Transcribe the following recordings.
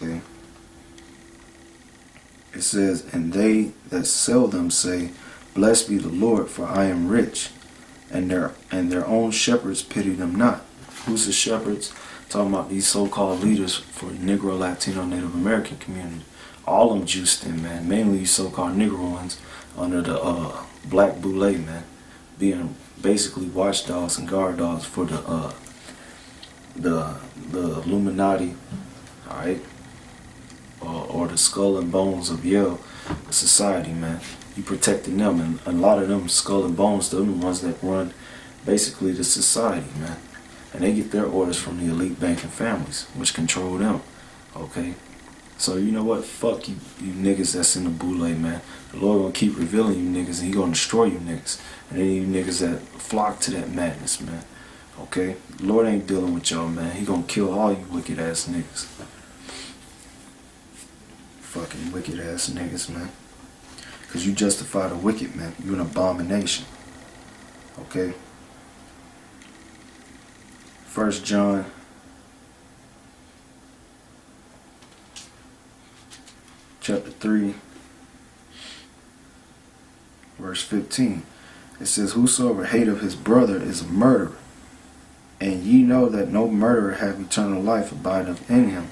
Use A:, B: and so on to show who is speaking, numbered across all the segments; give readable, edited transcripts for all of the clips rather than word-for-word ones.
A: Okay. It says, and they that sell them say, blessed be the Lord, for I am rich. And their own shepherds pity them not. Who's the shepherds? Talking about these so-called leaders for the Negro, Latino, Native American community. All them juiced in, man. Mainly these so-called Negro ones under the black boule, man. Being basically watchdogs and guard dogs for the Illuminati, alright? Or the skull and bones of Yale society, man. You protecting them, and a lot of them skull and bones, they're the ones that run basically the society, man. And they get their orders from the elite banking families, which control them. Okay? So you know what? Fuck you niggas that's in the boule, man. The Lord gonna keep revealing you niggas, and he gonna destroy you niggas. And any of you niggas that flock to that madness, man. Okay? The Lord ain't dealing with y'all, man. He gonna kill all you wicked ass niggas. Fucking wicked ass niggas, man. Because you justify the wicked, man. You're an abomination. Okay? 1 John chapter 3 verse 15. It says, whosoever hateth his brother is a murderer. And ye know that no murderer have eternal life abideth in him.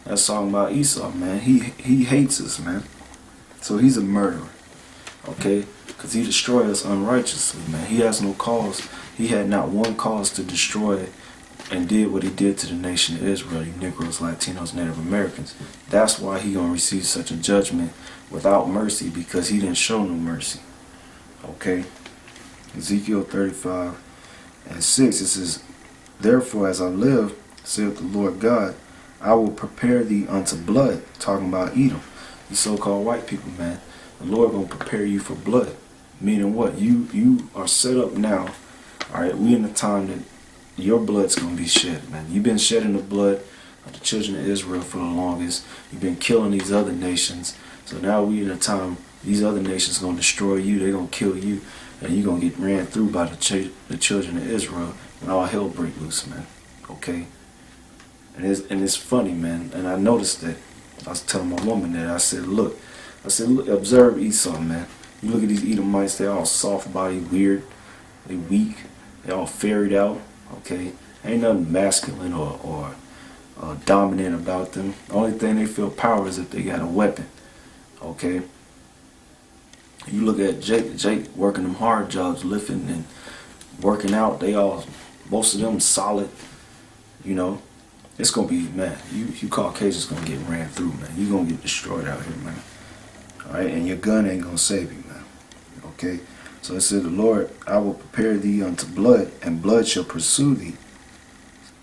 A: That's talking about Esau, man. He hates us, man. So he's a murderer. Okay? Because he destroyed us unrighteously, man. He has no cause. He had not one cause to destroy and did what he did to the nation of Israel, you Negroes, Latinos, Native Americans. That's why he gonna receive such a judgment without mercy, because he didn't show no mercy. Okay? Ezekiel 35 and 6, it says, therefore as I live, saith the Lord God, I will prepare thee unto blood. Talking about Edom. These so-called white people, man. The Lord gonna prepare you for blood. Meaning what? You are set up now. Alright, we in the time that your blood's gonna be shed, man. You've been shedding the blood of the children of Israel for the longest. You've been killing these other nations. So now we in a time these other nations gonna destroy you. They're gonna kill you, and you're gonna get ran through by the children of Israel when all hell break loose, man. Okay. And it's funny, man. And I noticed that. I was telling my woman that. I said, look, observe Esau, man. You look at these Edomites, they're all soft-bodied, weird. They weak. They all ferried out. Okay? Ain't nothing masculine or dominant about them. The only thing they feel power is if they got a weapon. Okay? You look at Jake working them hard jobs, lifting and working out. They all, most of them solid, you know. It's gonna be, man, you Caucasians gonna get ran through, man. You gonna get destroyed out here, man. Alright, and your gun ain't gonna save you, man. Okay? So it said, the Lord, I will prepare thee unto blood, and blood shall pursue thee.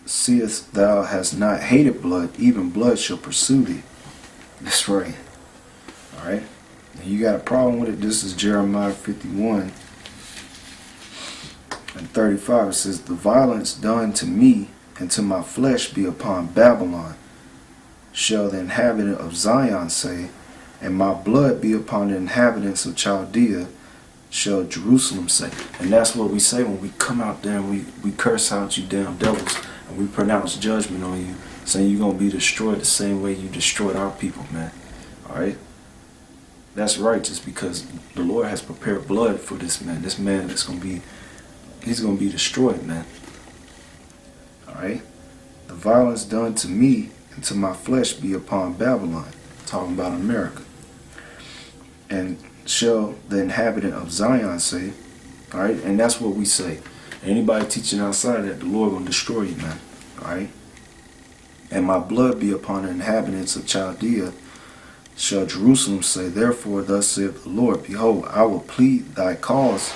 A: Seest thou hast not hated blood, even blood shall pursue thee. That's right. Alright? And you got a problem with it. This is Jeremiah 51 and 35. It says, the violence done to me and to my flesh be upon Babylon, shall the inhabitant of Zion say, and my blood be upon the inhabitants of Chaldea, shall Jerusalem say. And that's what we say when we come out there and we curse out you damn devils, and we pronounce judgment on you, saying you're going to be destroyed the same way you destroyed our people, man. Alright? That's righteous, because the Lord has prepared blood for this man. This man that's going to be, he's going to be destroyed, man. Alright? The violence done to me and to my flesh be upon Babylon. Talking about America. And shall the inhabitant of Zion say. Alright? And that's what we say. Anybody teaching outside that, the Lord will destroy you, man. Alright? And my blood be upon the inhabitants of Chaldea, shall Jerusalem say. Therefore thus saith the Lord, behold, I will plead thy cause,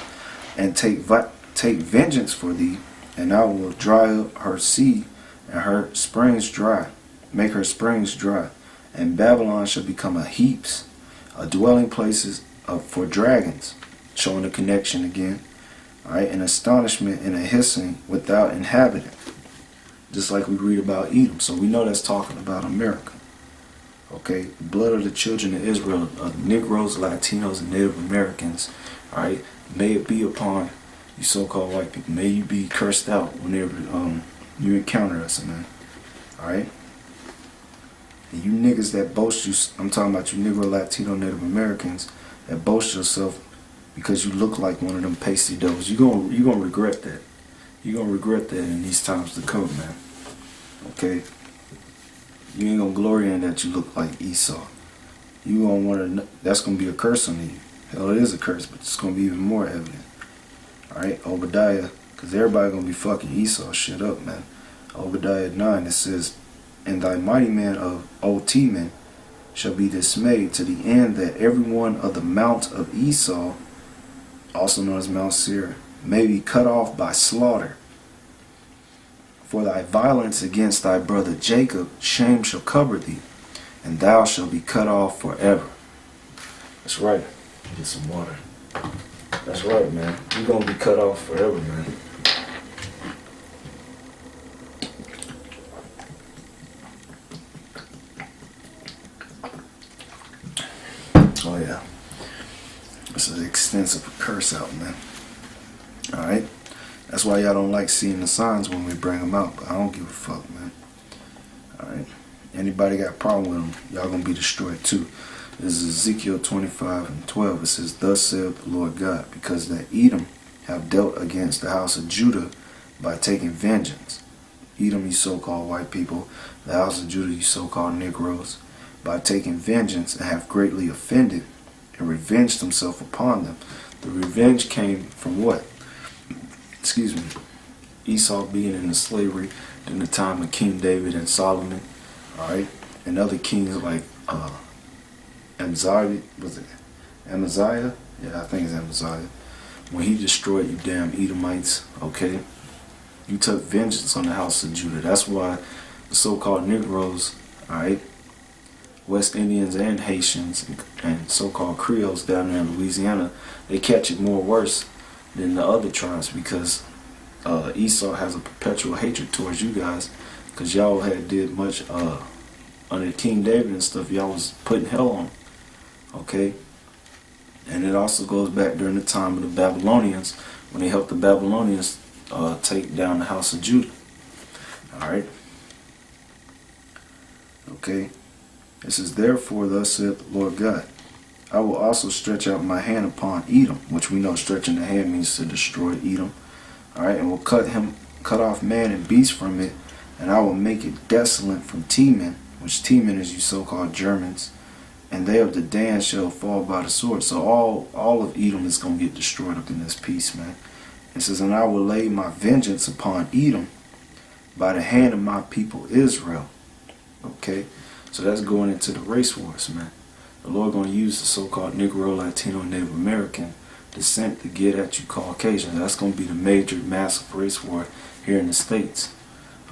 A: and take vengeance for thee, and I will dry up her sea, and her springs dry, make her springs dry. And Babylon shall become a heaps, a dwelling places for dragons, showing the connection again. Alright, an astonishment and a hissing without inhabitant. Just like we read about Edom. So we know that's talking about America. Okay, the blood of the children of Israel, Negroes, Latinos, and Native Americans. Alright, may it be upon you so-called white people. May you be cursed out whenever you encounter us, man. Alright? And you niggas that boast you, I'm talking about you Negro, Latino, Native Americans that boast yourself because you look like one of them pasty doughs. You gonna regret that. You gonna regret that in these times to come, man. Okay. You ain't gonna glory in that you look like Esau. You gonna want to. That's gonna be a curse on you. Hell, it is a curse, but it's gonna be even more evident. All right, Obadiah, because everybody gonna be fucking Esau shit up, man. Obadiah 9, it says, "And thy mighty men of Oteman shall be dismayed to the end that every one of the mount of Esau, also known as Mount Seir, may be cut off by slaughter. For thy violence against thy brother Jacob, shame shall cover thee, and thou shalt be cut off forever." That's right. Get some water. That's right, man. You're gonna be cut off forever, man. Oh yeah. This is an extensive curse out, man. Alright? That's why y'all don't like seeing the signs when we bring them out, but I don't give a fuck, man. Alright? Anybody got a problem with them, y'all gonna be destroyed too. This is Ezekiel 25:12. It says, "Thus saith the Lord God, because that Edom have dealt against the house of Judah by taking vengeance." Edom, you so-called white people. The house of Judah, you so-called Negroes. "By taking vengeance, and have greatly offended, and revenged himself upon them." The revenge came from what? Excuse me. Esau being in slavery during the time of King David and Solomon. Alright? And other kings like Amaziah, was it Amaziah? Yeah, I think it's Amaziah. When he destroyed you damn Edomites, okay? You took vengeance on the house of Judah. That's why the so-called Negroes, alright, West Indians and Haitians and so-called Creoles down there in Louisiana, they catch it more worse than the other tribes, because Esau has a perpetual hatred towards you guys, because y'all had did much under King David and stuff. Y'all was putting hell on, okay? And it also goes back during the time of the Babylonians, when they helped the Babylonians take down the house of Judah. Alright? Okay? It says, "Therefore thus saith the Lord God, I will also stretch out my hand upon Edom," which we know stretching the hand means to destroy Edom. Alright? "And will cut off man and beast from it, and I will make it desolate from Teman," which Teman is you so-called Germans, "and they of the Dan shall fall by the sword." So all of Edom is going to get destroyed up in this piece, man. It says, "And I will lay my vengeance upon Edom by the hand of my people Israel." Okay? So that's going into the race wars, man. The Lord going to use the so-called Negro, Latino, Native American descent to get at you Caucasians. That's going to be the major, massive race war here in the States.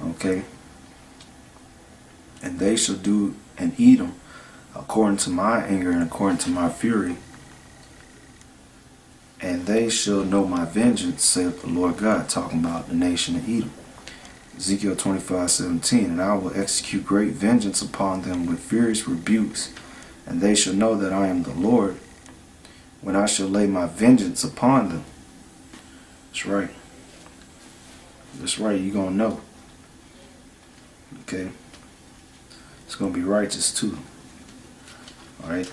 A: Okay? "And they shall do in Edom according to my anger and according to my fury, and they shall know my vengeance, saith the Lord God," talking about the nation of Edom. Ezekiel 25:17, "And I will execute great vengeance upon them with furious rebukes, and they shall know that I am the Lord, when I shall lay my vengeance upon them." That's right. That's right, you're going to know. Okay? It's going to be righteous too. Alright?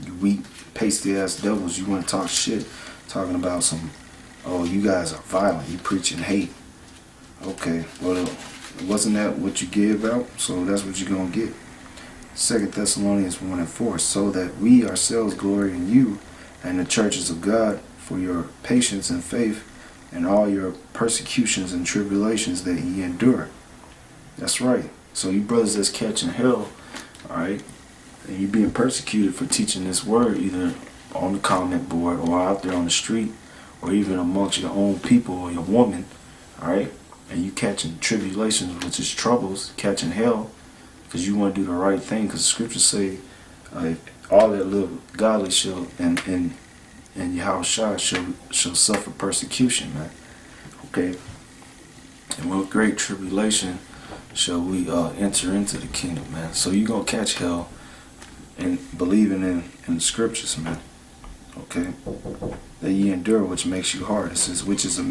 A: You weak, pasty ass devils, you want to talk shit, talking about some, oh, you guys are violent, you preaching hate. Okay, well, wasn't that what you gave out? So that's what you're going to get. 2 Thessalonians 1:4, "So that we ourselves glory in you and the churches of God for your patience and faith and all your persecutions and tribulations that ye endure." That's right. So you brothers that's catching hell, alright, and you being persecuted for teaching this word, either on the comment board or out there on the street, or even amongst your own people or your woman, alright, and you catching tribulations, which is troubles, catching hell, because you want to do the right thing, because the scriptures say all that live godly shall and Yahushua shall suffer persecution, man. Okay? And with great tribulation shall we enter into the kingdom, man. So you're going to catch hell and believing in the scriptures, man. Okay? That ye endure, which makes you hard. It says, which is a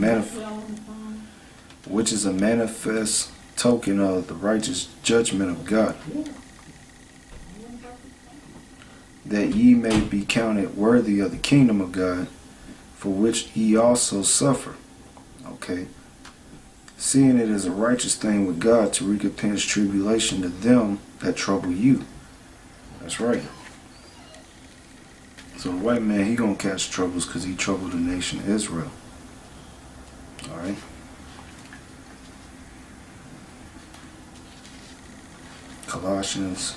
A: manifest token of the righteous judgment of God. that ye may be counted worthy of the kingdom of God, for which ye also suffer. Okay. Seeing it is a righteous thing with God to recompense tribulation to them that trouble you. That's right. So the white man, he gonna catch troubles because he troubled the nation of Israel. Alright. Colossians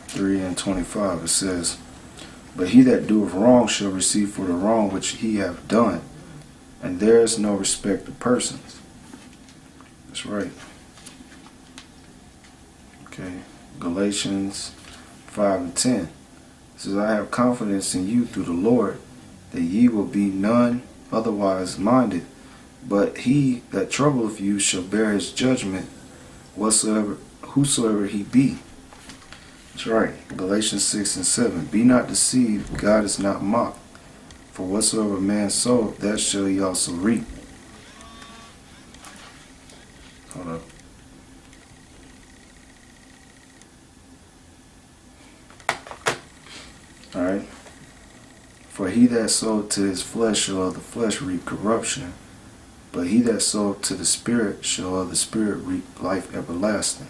A: 3:25, it says, but he that doeth wrong shall receive for the wrong which he hath done, and there is no respect of persons. That's right. Okay. Galatians 5:10. It says, I have confidence in you through the Lord, that ye will be none otherwise minded, but he that troubleth you shall bear his judgment, whosoever he be. That's right. Galatians 6:7. Be not deceived, God is not mocked. For whatsoever man soweth, that shall he also reap. Hold up. Alright. For he that soweth to his flesh shall of the flesh reap corruption, but he that soweth to the Spirit shall of the Spirit reap life everlasting.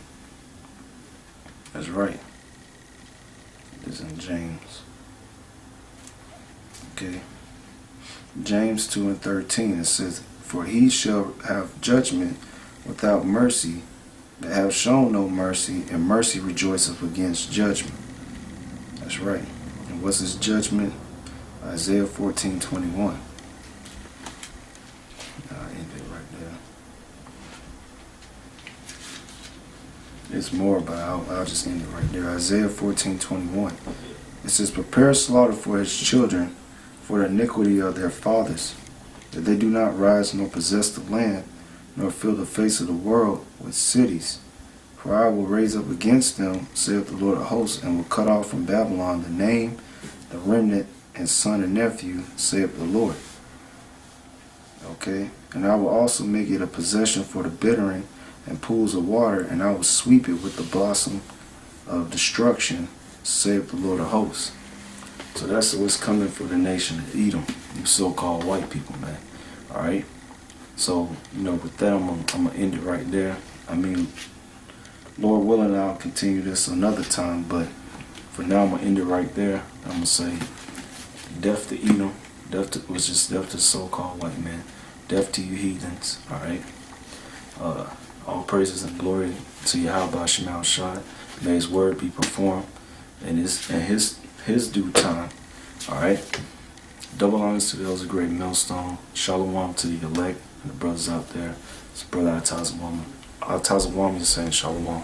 A: That's right. It's in James. Okay. James 2:13, it says, for he shall have judgment without mercy, that have shown no mercy, and mercy rejoiceth against judgment. That's right. And what's his judgment? Isaiah 14:21. I'll end it right there. There's more, but I'll just end it right there. Isaiah 14:21. It says, prepare slaughter for his children, for the iniquity of their fathers, that they do not rise nor possess the land, nor fill the face of the world with cities. For I will raise up against them, saith the Lord of hosts, and will cut off from Babylon the name, the remnant, and son and nephew, saith the Lord. Okay. And I will also make it a possession for the bittering and pools of water, and I will sweep it with the blossom of destruction, saith the Lord of hosts. So that's what's coming for the nation of Edom, you so-called white people, man. Alright? So, with that, I'm gonna end it right there. I mean, Lord willing, I'll continue this another time, but for now, I'm gonna end it right there. I'm gonna say, death to Edom, death to so-called white man, death to you heathens. Alright? All praises and glory to Yahweh Shema Shai. May his word be performed in his due time. Alright? Double honors to those a great millstone. Shalom to the elect and the brothers out there. It's brother Atazawam. Atazawam is saying shalom.